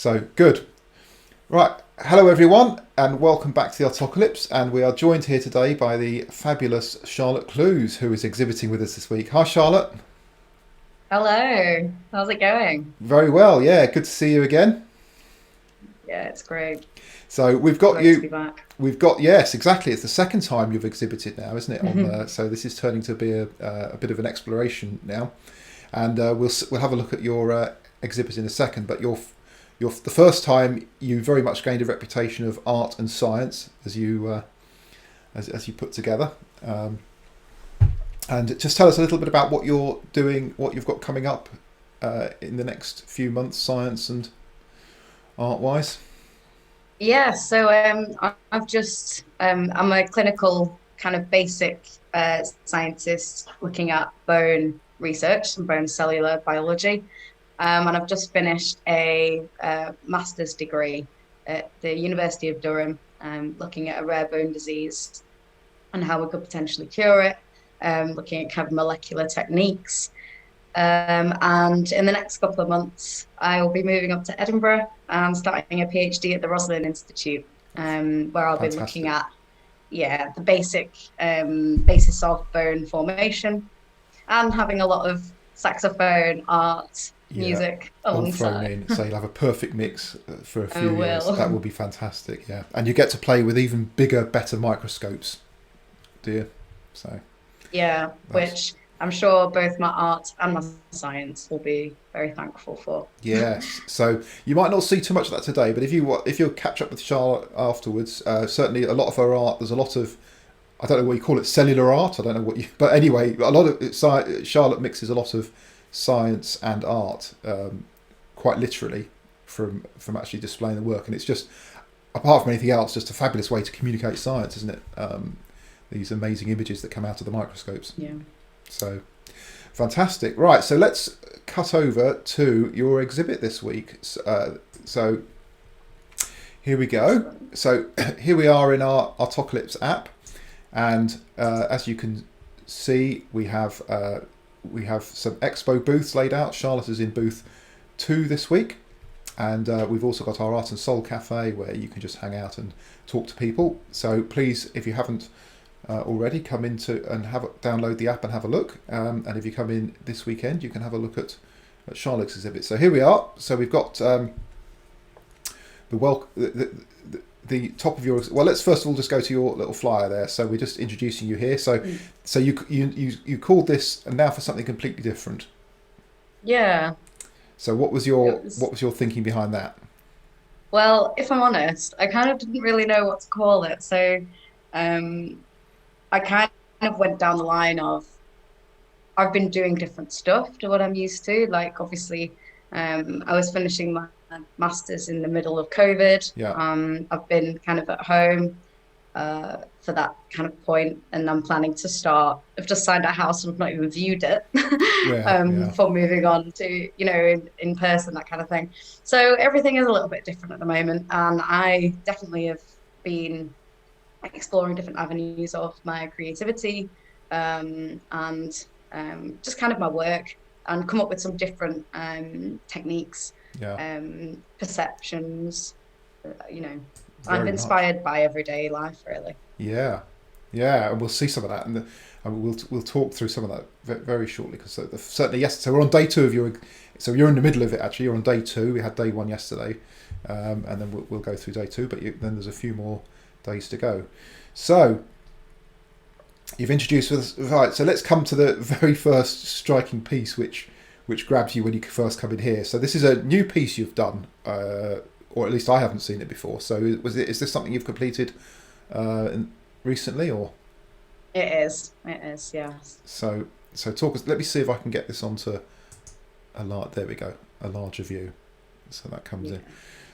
So good. Right. Hello, everyone, and welcome back to the Artocalypse. And we are joined here today by the fabulous Charlotte Clews, who is exhibiting with us this week. Hi, Charlotte. Hello, how's it going? Very well. Yeah, good to see you again. Yeah, it's great. So we've got Great to you. be back. We've got yes, exactly. It's the second time you've exhibited now, isn't it? So this is turning to be a bit of an exploration now, and we'll have a look at your exhibit in a second. But your the first time you very much gained a reputation of art and science as as you put together. Um, and just tell us a little bit about what you're doing, what you've got coming up in the next few months, science and art wise. Yeah, so I've just I'm a clinical kind of basic scientist looking at bone research and bone cellular biology, and I've just finished a master's degree at the University of Durham, looking at a rare bone disease and how we could potentially cure it, looking at kind of molecular techniques. And in the next couple of months, I will be moving up to Edinburgh and starting a PhD at the Roslin Institute, where I'll be looking Fantastic. at, yeah, the basis of bone formation and having a lot of saxophone, art, Yeah, music all thrown alongside. in. So you'll have a perfect mix for a I few years. That will. will be fantastic. Yeah, and you get to play with even bigger, better microscopes, do you? So Yeah, that's which I'm sure both my art and my science will be very thankful for. yes. So you might not see too much of that today, but if you catch up with Charlotte afterwards, certainly a lot of her art. There's a lot of I don't know what you call it, cellular art. I don't know what you, but anyway, a lot of Charlotte mixes a lot of science and art, quite literally, from actually displaying the work, and it's just apart from anything else, just a fabulous way to communicate science, isn't it? These amazing images that come out of the microscopes. Yeah. So fantastic. Right, so let's cut over to your exhibit this week. So here we go. Excellent. So here we are in our Artocalypse app, and as you can see, we have some expo booths laid out. Charlotte is in booth 2 this week, and we've also got our Art and Soul Cafe where you can just hang out and talk to people. So please, if you haven't already, come into and download the app and have a look. And if you come in this weekend, you can have a look at Charlotte's exhibit. So here we are. So we've got the well the top of your well. Let's first of all just go to your little flyer there. So we're just introducing you here. So Mm. you called this and now for something completely different. Yeah, So it was. what was your thinking behind that? Well, if I'm honest, I kind of didn't really know what to call it. So, um, I kind of went down the line of I've been doing different stuff to what I'm used to. Like, obviously, I was finishing my master's in the middle of COVID. Yeah, I've been kind of at home for that kind of point, and I'm planning to start. I've just signed a house and I've not even viewed it yeah, before moving on to, in person, that kind of thing. So everything is a little bit different at the moment, and I definitely have been exploring different avenues of my creativity and just kind of my work and come up with some different techniques, yeah. perceptions, I'm Very much. inspired by everyday life, really. Yeah, yeah, and we'll see some of that, and we'll talk through some of that very shortly because certainly yes. So we're on day 2 of your. So you're in the middle of it actually. You're on day 2. We had day 1 yesterday, and then we'll go through day 2. But then there's a few more days to go. So you've introduced us right. So let's come to the very first striking piece, which grabs you when you first come in here. So this is a new piece you've done, or at least I haven't seen it before. So is this something you've completed recently, or It is. It is. Yes. so? So talk us. Let me see if I can get this onto a large. There we go, a larger view. So that comes Yeah. in.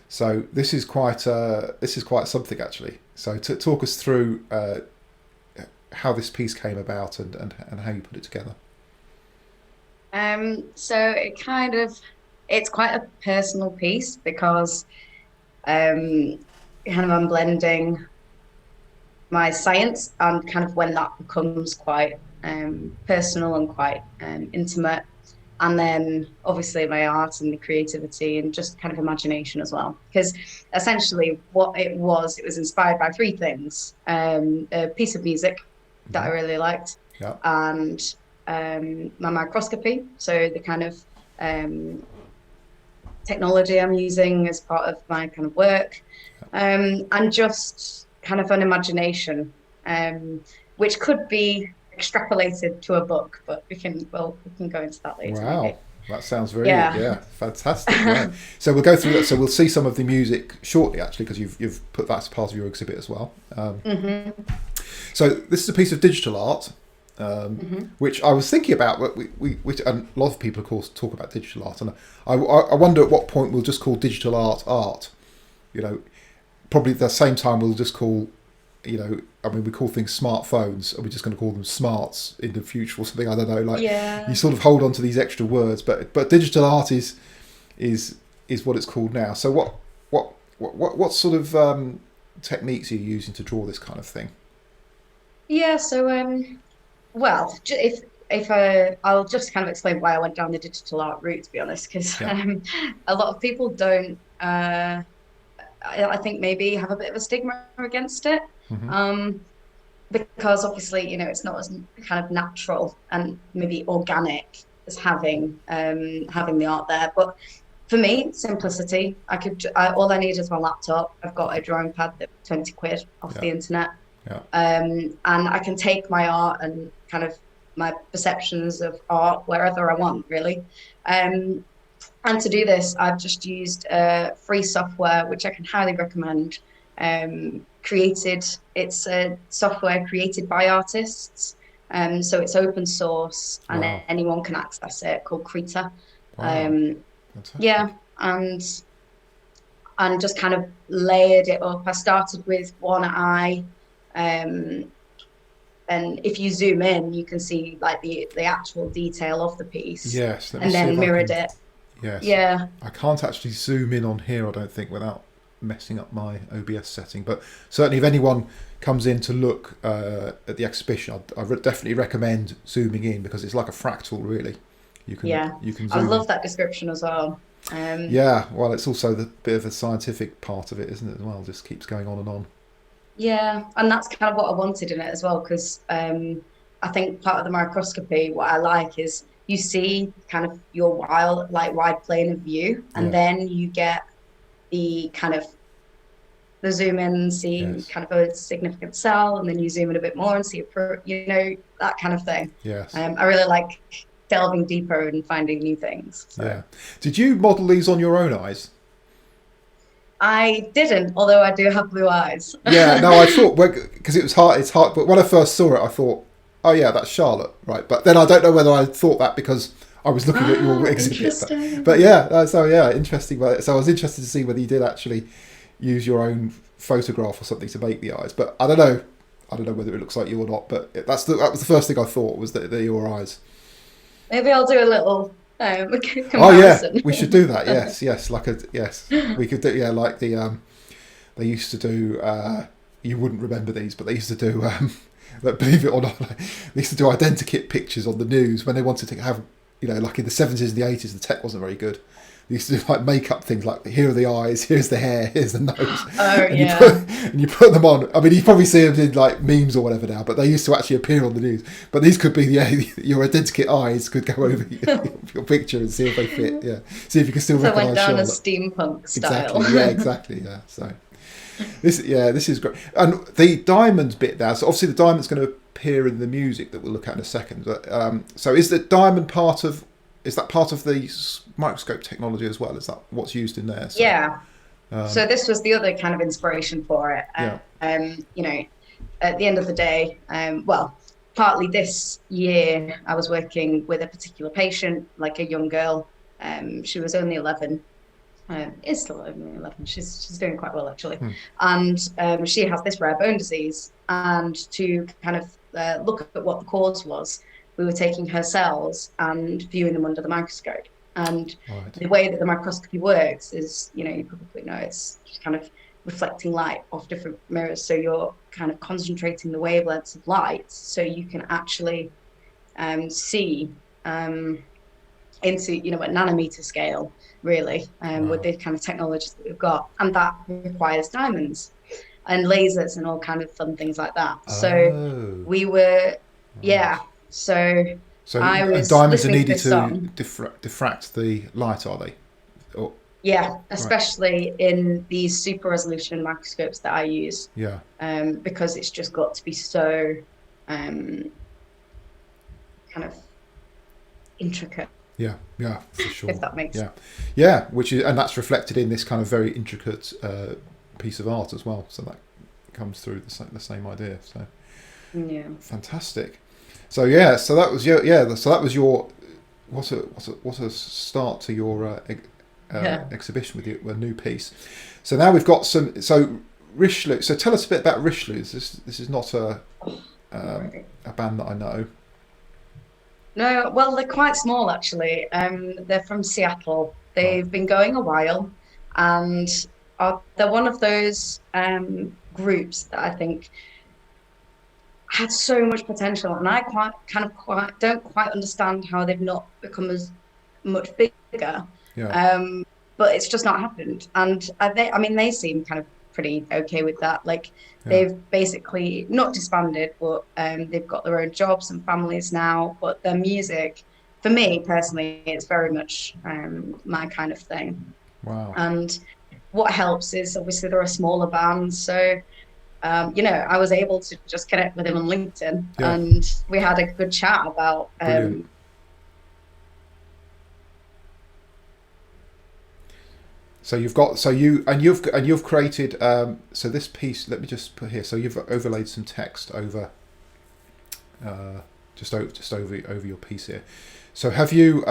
So this is quite something actually. So to talk us through how this piece came about and how you put it together. So it's quite a personal piece because um, kind of I'm blending my science and kind of when that becomes quite personal and quite intimate. and then obviously my art and the creativity and just kind of imagination as well. Because essentially what it was inspired by three things: a piece of music that I really liked, Yeah. and my microscopy, so the kind of um, technology I'm using as part of my kind of work, and just kind of an imagination, which could be extrapolated to a book, but we can go into that later maybe. Wow. That sounds very, Yeah. yeah, fantastic. Yeah. So we'll go through that. So we'll see some of the music shortly, actually, because you've put that as part of your exhibit as well. Hmm. So this is a piece of digital art, Hmm. which I was thinking about. Which and a lot of people, of course, talk about digital art, and I wonder at what point we'll just call digital art art. You know, probably at the same time we'll just call, I mean, we call things smartphones. Are we just going to call them smarts in the future or something? I don't know. Like, you Yeah. sort of hold on to these extra words, but digital art is what it's called now. So what sort of techniques are you using to draw this kind of thing? Yeah. So, well, I'll just kind of explain why I went down the digital art route, to be honest, because Yeah. a lot of people don't. I think maybe have a bit of a stigma against it. Hmm. Um, because obviously, it's not as kind of natural and maybe organic as having the art there. But for me, simplicity. All I need is my laptop. I've got a drawing pad that's 20 quid off Yeah. the internet. Yeah. And I can take my art and kind of my perceptions of art wherever I want, really. Um, and to do this, I've just used free software, which I can highly recommend. Created, it's a software created by artists. So it's open source and Wow. anyone can access it, called Krita. Wow. Um, yeah, Fantastic. and just kind of layered it up. I started with one eye, um, and if you zoom in, you can see like the actual detail of the piece, Yes. Let me and see if then I mirrored can. it. Yes. Yeah, I can't actually zoom in on here, I don't think, without messing up my OBS setting. But certainly, if anyone comes in to look at the exhibition, definitely recommend zooming in because it's like a fractal, really. yeah. You can I zoom in. love that description as well. Yeah, well, it's also the bit of the scientific part of it, isn't it? As well, just keeps going on and on. Yeah, and that's kind of what I wanted in it as well, because I think part of the microscopy, what I like is you see kind of your wide plane of view, and Yeah. then you get the kind of the zoom in and see Yes. kind of a significant cell, and then you zoom in a bit more and see that kind of thing. Yes. I really like delving deeper and finding new things. So Yeah. Did you model these on your own eyes? I didn't, although I do have blue eyes. Yeah, no, I thought because it was hard. It's hard, but when I first saw it, I thought, "Oh yeah, that's Charlotte, right?" But then I don't know whether I thought that because I was looking at your Ah, exhibit. But interesting. yeah, so yeah, interesting. So I was interested to see whether you did actually use your own photograph or something to make the eyes. But I don't know. I don't know whether it looks like you or not. But that was the first thing I thought was that they're your eyes. Maybe I'll do a little Oh yeah, comparison. we should do that. Yes, yes, yes. We could do like the they used to do. You wouldn't remember these, but they used to do. Like, believe it or not, they used to do identikit pictures on the news when they wanted to have, like in the 70s and the 80s, the tech wasn't very good. They used to do like makeup things, like here are the eyes, here's the hair, here's the nose, Oh and yeah. you put them on. I mean, you probably see them in like memes or whatever now, but they used to actually appear on the news. But these could be your identikit eyes could go over your picture and see if they fit. Yeah, see if you can still So I went recognise down a Charlotte. steampunk Exactly. style. Yeah. Exactly. Yeah. So. This is great. And the diamonds bit there. So obviously the diamond's going to appear in the music that we'll look at in a second. But so is the diamond is that part of the microscope technology as well? Is that what's used in there? So Yeah. So um, this was the other kind of inspiration for it. yeah, At the end of the day, partly this year I was working with a particular patient, like a young girl. She was only 11. Is still only 11. She's doing quite well actually, hmm, and she has this rare bone disease. And to kind of look at what the cause was, we were taking her cells and viewing them under the microscope. And right. the way that the microscopy works is, you probably know, it's just kind of reflecting light off different mirrors. So you're kind of concentrating the wavelengths of light, so you can actually see. into, a nanometer scale, really, with Wow. the kind of technologies that we've got. And that requires diamonds and lasers and all kind of fun things like that. So Oh, we were, right. yeah. So So, I and was diamonds are listening to needed this to song. diffract the light, are they? Oh, Yeah, right. especially in these super resolution microscopes that I use, Yeah. because it's just got to be so um, kind of intricate, Yeah. Yeah. For if sure. that makes Yeah. Yeah. Which is, and that's reflected in this kind of very intricate piece of art as well. So that comes through the same idea. So yeah. fantastic. So yeah. So that was your yeah. So that was your what a start to your Yeah. exhibition with your new piece. So now we've got some. So Richelieu. So tell us a bit about Richelieu. This is not Right. a band that I know. No, well, they're quite small actually. They're from Seattle. Right. They've been going a while, and they're one of those groups that I think had so much potential, and I quite don't quite understand how they've not become as much bigger. Yeah. Um, but it's just not happened. And I mean, they seem kind of pretty okay with that. Like Yeah. they've basically not disbanded, but they've got their own jobs and families now. But their music, for me personally, it's very much my kind of thing. Wow. And what helps is obviously they're a smaller band, so I was able to just connect with him on LinkedIn, Yeah. and we had a good chat about Brilliant. So you've got you've created so this piece. Let me just put here. So you've overlaid some text over uh, just over your piece here. So have you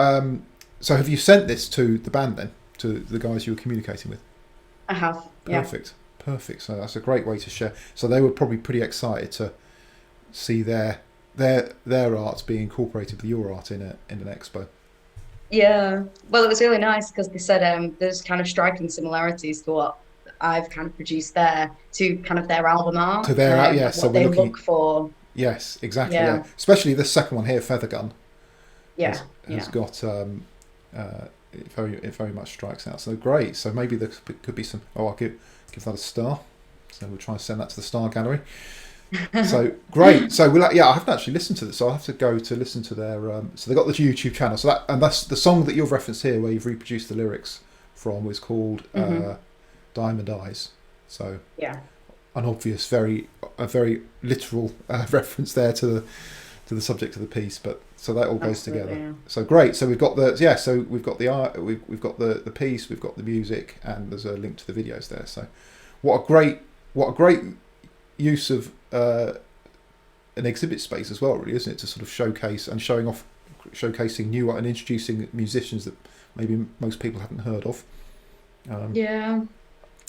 sent this to the band then, to the guys you were communicating with? I have, yeah. Perfect, perfect. So that's a great way to share. So they were probably pretty excited to see their art being incorporated with your art in an expo. Yeah, well, it was really nice because they said there's kind of striking similarities to what I've kind of produced there to kind of their album art, To their art, yes. So what we're they looking. look for. Yes, exactly. Yeah, Yeah, especially this second one here, Feather Gun, has yeah, has yeah, got it very much strikes out. So great. So maybe there could be some. Oh, I'll give that a star. So we'll try and send that to the star gallery. So great. So I haven't actually listened to this, so I'll have to go to listen to their. So they got the YouTube channel. So that's the song that you've referenced here, where you've reproduced the lyrics from, was called hmm Diamond Eyes. So yeah, an obvious, a very literal reference there to the subject of the piece, but so that all goes absolutely. together. Yeah. So great. So we've got so we've got the art, we've got the piece, we've got the music, and there's a link to the videos there. So what a great use of an exhibit space as well, really, isn't it? To sort of showcase and showcasing new art and introducing musicians that maybe most people haven't heard of. Yeah. And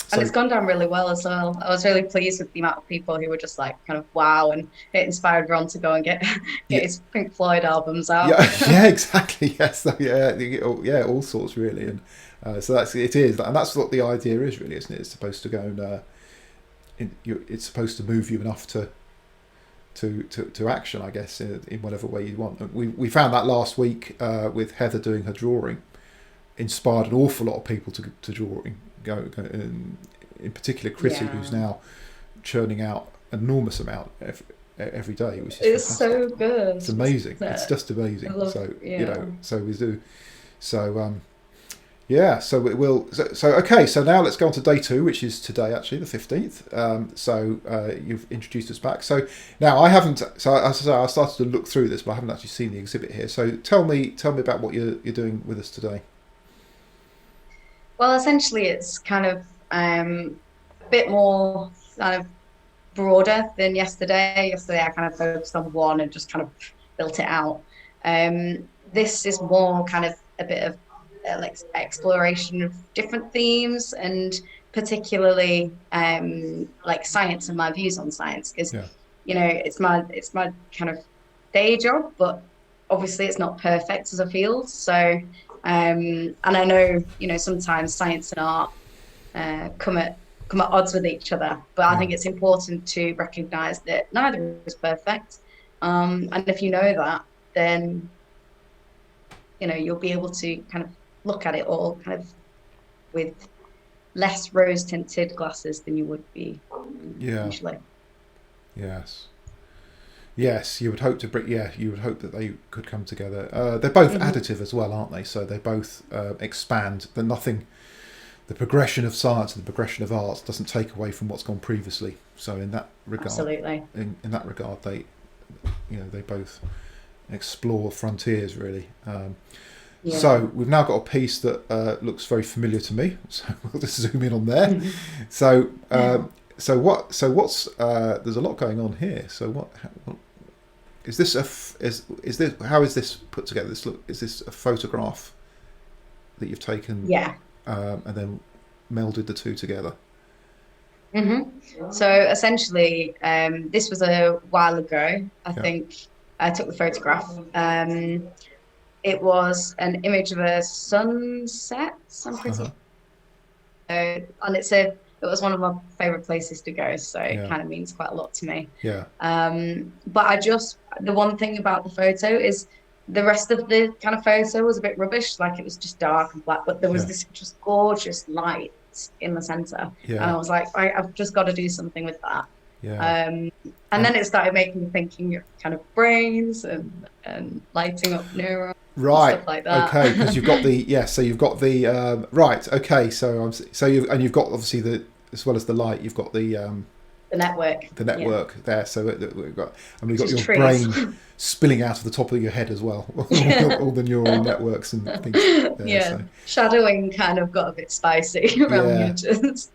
So it's gone down really well as well. I was really pleased with the amount of people who were just like kind of wow, and it inspired Ron to go and get yeah, get his Pink Floyd albums out. yeah, yeah, exactly. Yes, so, yeah, all sorts really, and so it is, and that's what the idea is, really, isn't it? It's supposed to go and it's supposed to move you enough to action, I guess, in whatever way you want. And we found that last week with Heather doing her drawing, inspired an awful lot of people to drawing. Go in particular Chrissy, Yeah. who's now churning out an enormous amount every day, which is It's fantastic. so good. It's amazing. It's Yeah. just I amazing. love, So yeah. so we do. So yeah. So it will. So okay. So now let's go on to day 2, which is today, actually, the 15th. You've introduced us back. So now I haven't. So as I say, I started to look through this, but I haven't actually seen the exhibit here. So tell me about what you're doing with us today. Well, essentially, it's kind of a bit more kind of broader than yesterday. Yesterday, I kind of focused on one and just kind of built it out. This is more kind of a bit of like exploration of different themes, and particularly like science and my views on science, because Yeah. it's my kind of day job, but obviously it's not perfect as a field. So and I know sometimes science and art come at odds with each other, but I Yeah. think it's important to recognize that neither is perfect. And if you know that, then you'll be able to kind of look at it all kind of with less rose tinted glasses than you would be Yeah. usually. Yes. Yes, you would hope to bring. Yeah, you would hope that they could come together. They're both additive as well, aren't they? So they both expand. But nothing. The progression of science and the progression of art doesn't take away from what's gone previously. So in that regard, Absolutely. in that regard, they, they both explore frontiers really. Yeah. So we've now got a piece that looks very familiar to me. So we'll just zoom in on there. So what's there's a lot going on here. So what is this? Is this, how is this put together? Is this a photograph that you've taken? Yeah. And then melded the two together. So essentially, this was a while ago. I think I took the photograph. It was an image of a sunset. I'm pretty, and it was one of my favorite places to go. So it kind of means quite a lot to me. Yeah. But the one thing about the photo is the rest of the kind of photo was a bit rubbish. Like it was just dark and black, but there was this just gorgeous light in the center. And I was like, I've just got to do something with that. Yeah. And then it started making me thinking of kind of brains and lighting up neurons. Right. Stuff like that. Okay. Because you've got the so you've got the right. Okay. So you've got obviously as well as the light, you've got the network there. So we've got your trees. brain spilling out of the top of your head as well. all the neural networks and things there, so. Shadowing kind of got a bit spicy around the edges.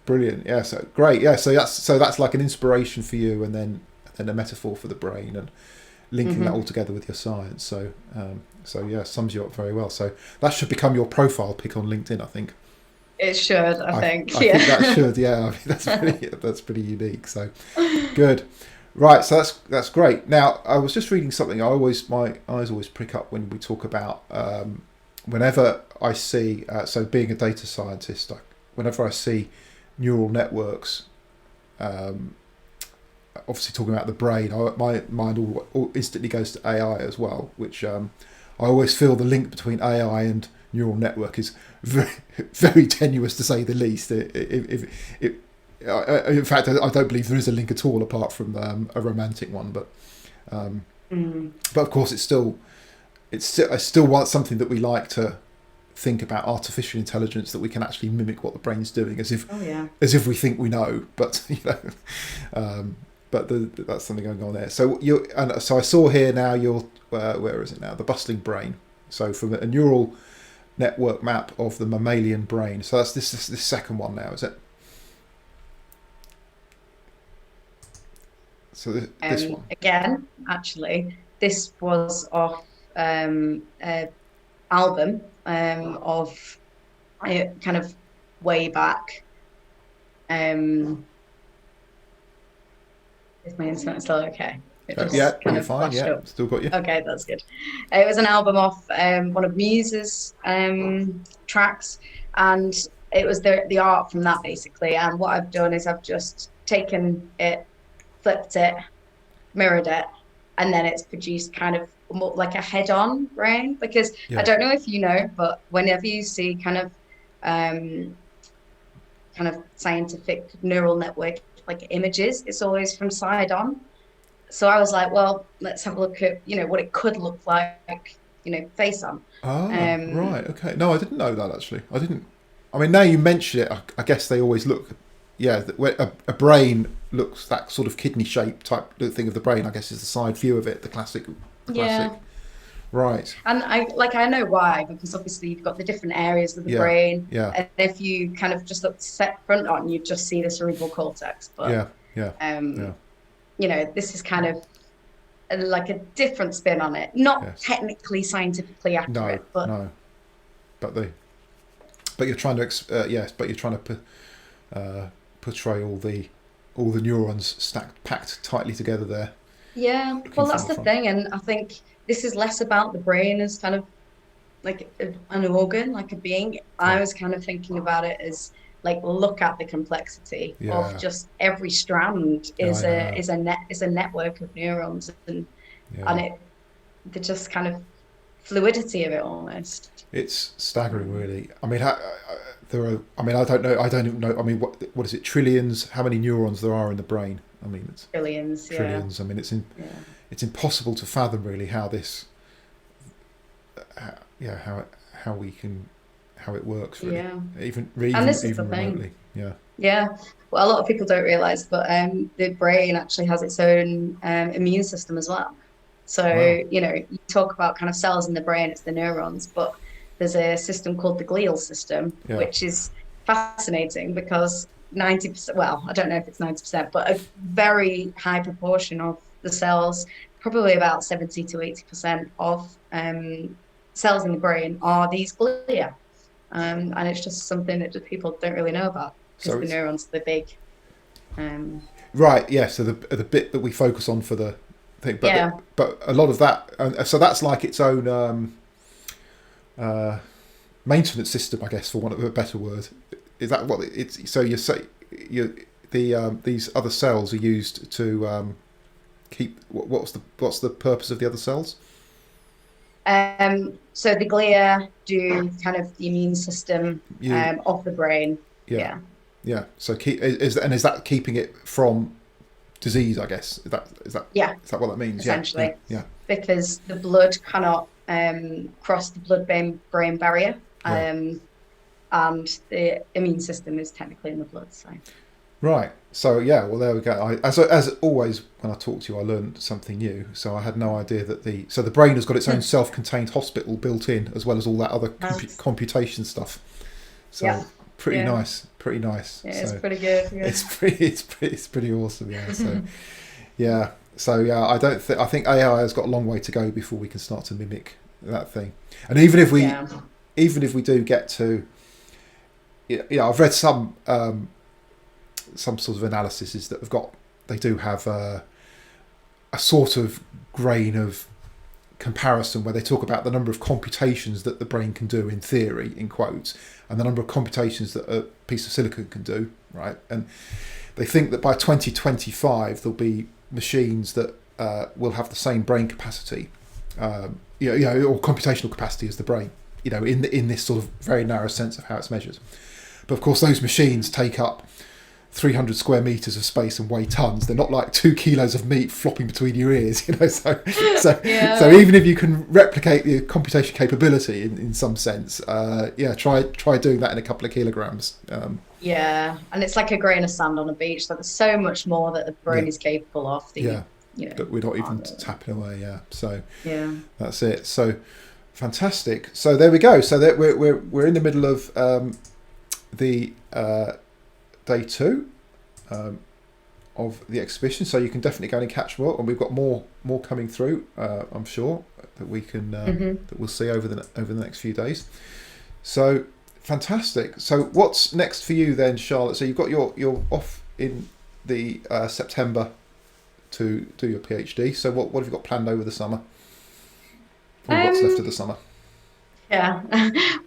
Brilliant. Yeah, so great. Yeah, so that's like an inspiration for you, and then a metaphor for the brain, and linking that all together with your science. So sums you up very well. So that should become your profile pic on LinkedIn, I think. It should, I think. I think that should. Yeah, I mean, that's pretty unique. So good. Right. So that's great. Now I was just reading something. My eyes always prick up when we talk about whenever I see. So being a data scientist, whenever I see neural networks, obviously talking about the brain, my mind all instantly goes to AI as well, which I always feel the link between AI and neural network is very, very tenuous, to say the least. In fact, I don't believe there is a link at all, apart from a romantic one. But of course, it's still something that we like to think about, artificial intelligence, that we can actually mimic what the brain's doing, as if we think we know. But that's something going on there. So so I saw here now where is it now? The bustling brain. So from a neural network map of the mammalian brain. So that's this second one now, is it? So this one again. Actually, this was off an album of kind of way back. Is my internet still okay? Yeah, you're fine. Yeah, still got you. Okay, that's good. It was an album off one of Muse's tracks, and it was the art from that, basically. And what I've done is I've just taken it, flipped it, mirrored it, and then it's produced kind of more like a head-on brain. Because I don't know if you know, but whenever you see kind of scientific neural network like images, it's always from side on. So I was like, well, let's have a look at, what it could look like, face on. Oh, right. Okay. No, I didn't know that, actually. I didn't. I mean, now you mention it, I guess they always look, a brain looks, that sort of kidney shape type thing of the brain, I guess, is the side view of it, the classic. Yeah. Right. And I know why, because obviously you've got the different areas of the brain. Yeah. And if you kind of just look set front on, you just see the cerebral cortex. But, this is kind of like a different spin on it. Not technically scientifically accurate, but you're trying to portray all the neurons packed tightly together there. Yeah, well, that's the thing, and I think this is less about the brain as kind of like an organ, like a being. I was kind of thinking about it as like, look at the complexity of just every strand is a network of neurons, and they're just kind of fluidity of it almost. It's staggering, really. I mean, there are. I mean, I don't know. I don't even know. I mean, what is it? Trillions? How many neurons there are in the brain? I mean, it's Trillions, yeah. trillions. I mean, Yeah. it's impossible to fathom really how this, how we can, how it works really. Yeah. Even And this is the even thing. remotely. Yeah. Yeah. Well, a lot of people don't realize, but the brain actually has its own immune system as well. So, Wow. you talk about kind of cells in the brain, it's the neurons, but there's a system called the glial system, Yeah. which is fascinating because 90%, well, I don't know if it's 90%, but a very high proportion of the cells, probably about 70 to 80% of cells in the brain are these glia. And it's just something that just people don't really know about because So the it's neurons are the big. Um, right. Yeah. So the bit that we focus on for the thing, yeah. but a lot of that, so that's like its own uh, maintenance system, I guess, for want of a better word. Is that what it's? So you say these other cells are used to keep. What's the purpose of the other cells? So the glia do kind of the immune system You of the brain. yeah Yeah. yeah. So is that keeping it from disease? I guess Yeah, is that what that means? Yeah essentially. yeah Because the blood cannot cross the blood-brain barrier. yeah. And the immune system is technically in the blood. So Right. So yeah, well there we go. As always, when I talk to you, I learned something new. So I had no idea that the brain has got its own self-contained hospital built in, as well as all that other Yes. computation stuff. Yeah, So pretty yeah, nice, pretty nice. yeah, it's So pretty good. Yeah. it's pretty awesome. Yeah. So yeah. So yeah, I think AI has got a long way to go before we can start to mimic that thing. And Yeah. even if we do get to, I've read some sort of analysis that they do have a sort of grain of comparison where they talk about the number of computations that the brain can do in theory, in quotes, and the number of computations that a piece of silicon can do, right? And they think that by 2025 there'll be machines that will have the same brain capacity, or computational capacity as the brain, in this sort of very narrow sense of how it's measured. But of course, those machines take up 300 square meters of space and weigh tons. They're not like 2 kilos of meat flopping between your ears, Yeah. So even if you can replicate the computation capability in some sense, try doing that in a couple of kilograms. Yeah, and it's like a grain of sand on a beach. Like there's so much more that the brain Yeah, is capable of that yeah, you that we're not even can't really. tapping away. Yeah, so Yeah. that's it. So fantastic. So there we go. So that we're in the middle of the day 2 of the exhibition, so you can definitely go and catch more, and we've got more coming through. I'm sure that we can that we'll see over the next few days. So fantastic. So what's next for you then, Charlotte? So you've got you're off in the September to do your PhD. So what have you got planned over the summer? Or what's left of the summer? Yeah.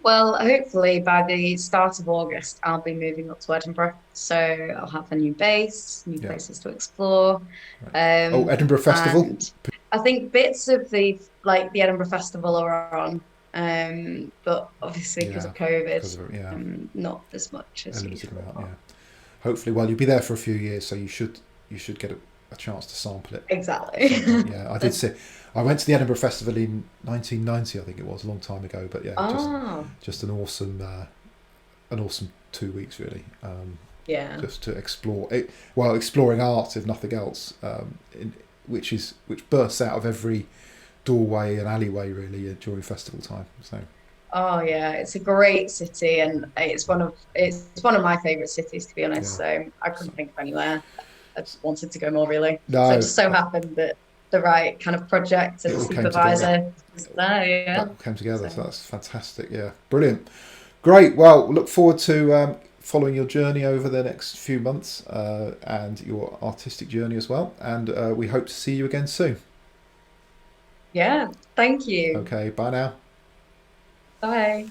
Well, hopefully by the start of August, I'll be moving up to Edinburgh. So I'll have a new base, new Yeah. places to explore. Right. Edinburgh Festival. And I think bits of the Edinburgh Festival are on, but obviously because Yeah, of COVID, because of not as much a as limited usual. amount. Yeah. Hopefully, well, you'll be there for a few years, so you should get a chance to sample it. Exactly. Yeah, I did see. I went to the Edinburgh Festival in 1990, I think it was, a long time ago. But yeah, Oh, just an awesome 2 weeks really. yeah. Just to explore it, well, exploring art if nothing else, which bursts out of every doorway and alleyway really during festival time. So Oh yeah, it's a great city, and it's one of my favourite cities, to be honest. yeah, So I couldn't think of anywhere I just wanted to go more, really. So it no, just so happened that the right kind of project it and all came together. supervisor was there. Yeah. That all came together, so So that's fantastic. Yeah, brilliant, great. Well, look forward to following your journey over the next few months and your artistic journey as well. And we hope to see you again soon. yeah, thank you. Okay, bye now. Bye.